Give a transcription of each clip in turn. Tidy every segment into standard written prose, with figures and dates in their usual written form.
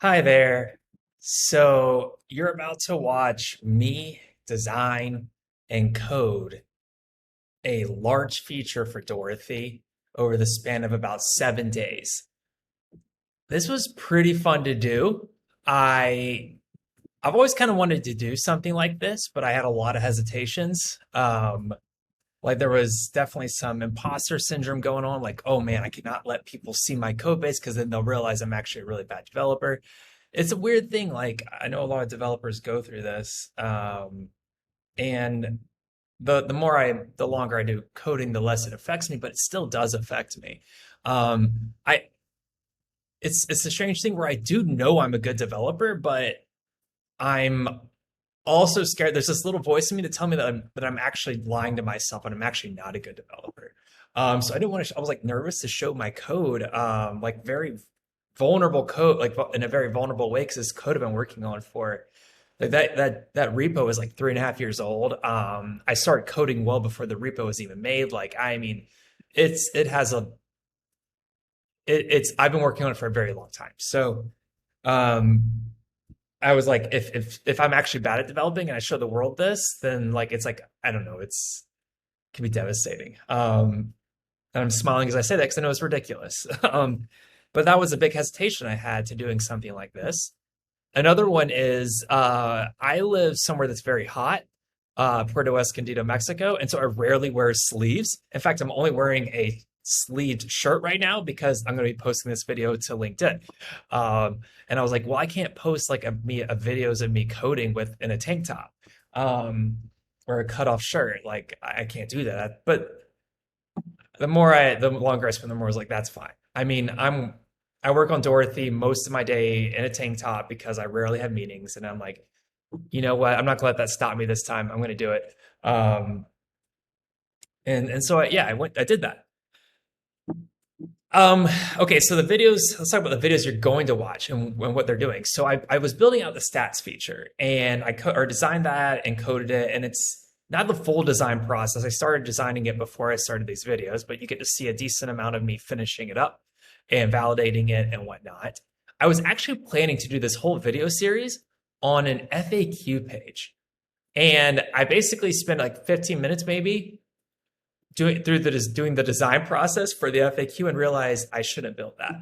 Hi there. So you're about to watch me design and code a large feature for Dorothy over the span of about 7 days. This was pretty fun to do. I I've always kind of wanted to do something like this, but I had a lot of hesitations. Like there was definitely some imposter syndrome going on, like, oh man, I cannot let people see my code base because then they'll realize I'm actually a really bad developer. It's a weird thing. Like I know a lot of developers go through this, and the longer I do coding, the less it affects me, but it still does affect me. I it's a strange thing where I do know I'm a good developer, but I'm also scared. There's this little voice in me to tell me that I'm actually lying to myself and I'm actually not a good developer. So I didn't want to. I was like nervous to show my code, like very vulnerable code, like in a very vulnerable way, because this code I've been working on for like that repo is like 3.5 years old. I started coding well before the repo was even made. Like I mean, it has a it's I've been working on it for a very long time. So um I was like, if I'm actually bad at developing and I show the world this, then like it's like I don't know, it can be devastating. And I'm smiling as I say that because I know it's ridiculous. But that was a big hesitation I had to doing something like this. Another one is I live somewhere that's very hot, Puerto Escondido, Mexico, and so I rarely wear sleeves. In fact, I'm only wearing a sleeved shirt right now because I'm going to be posting this video to LinkedIn. And I was like, well, I can't post like a videos of me coding with in a tank top or a cut off shirt. Like I can't do that. But the longer I spend, the more I was like, that's fine. I mean, I work on Dorothy most of my day in a tank top because I rarely have meetings, and I'm like, you know what? I'm not gonna let that stop me this time. I'm gonna do it. Um, and so yeah, I did that. Um, okay, so the videos, let's talk about the videos you're going to watch and what they're doing. So I was building out the stats feature and or designed that and coded it, and it's not the full design process. I started designing it before I started these videos, but you get to see a decent amount of me finishing it up and validating it and whatnot. I was actually planning to do this whole video series on an FAQ page. And I basically spent like 15 minutes maybe doing the design process for the FAQ and realized I shouldn't build that.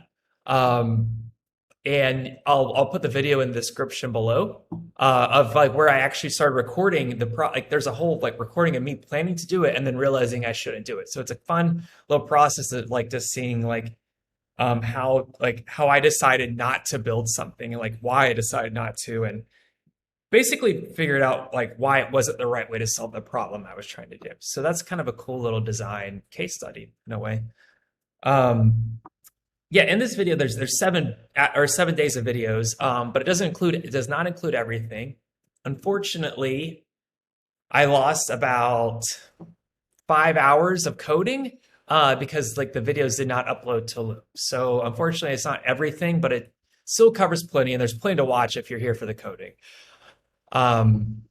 And I'll put the video in the description below of like where I actually started recording like there's a whole like recording of me planning to do it and then realizing I shouldn't do it. So it's a fun little process of like just seeing like how I decided not to build something and like why I decided not to, and basically figured out like why it wasn't the right way to solve the problem I was trying to do. So that's kind of a cool little design case study in a way. Um, yeah, in this video, there's 7 days of videos, but it does not include everything. Unfortunately, I lost about 5 hours of coding because like the videos did not upload to Loop. So unfortunately, it's not everything, but it still covers plenty, and there's plenty to watch if you're here for the coding. Um,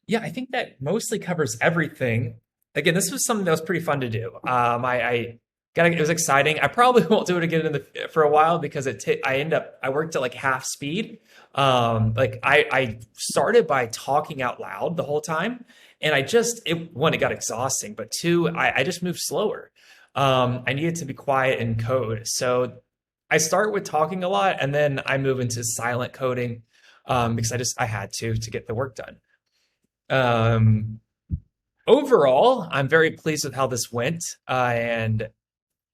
yeah, I think that mostly covers everything. Again, this was something that was pretty fun to do. I got it was exciting. I probably won't do it again for a while because I worked at like half speed. Like I started by talking out loud the whole time, and it got exhausting, but two, I just moved slower. I needed to be quiet and code, so I start with talking a lot, and then I move into silent coding because I had to get the work done. Um, Overall, I'm very pleased with how this went, and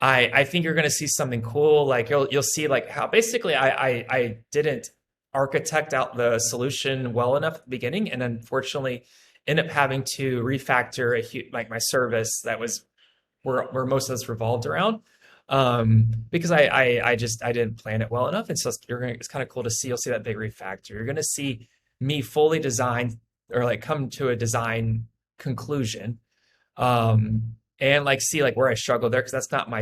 I think you're going to see something cool. Like you'll see like how basically I didn't architect out the solution well enough at the beginning, and unfortunately ended up having to refactor like my service that was where most of this revolved around. Because I didn't plan it well enough, and so it's kind of cool to see. You'll see that big refactor. You're going to see me fully design or like come to a design conclusion, and like see like where I struggle there because that's not my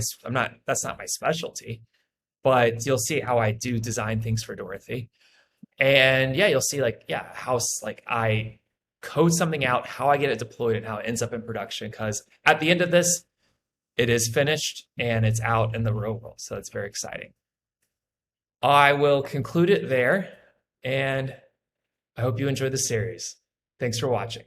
specialty. But you'll see how I do design things for Dorothy, and yeah, you'll see like yeah how like I code something out, how I get it deployed, and how it ends up in production. Because at the end of this, it is finished and it's out in the real world, so it's very exciting. I will conclude it there, and I hope you enjoy the series. Thanks for watching.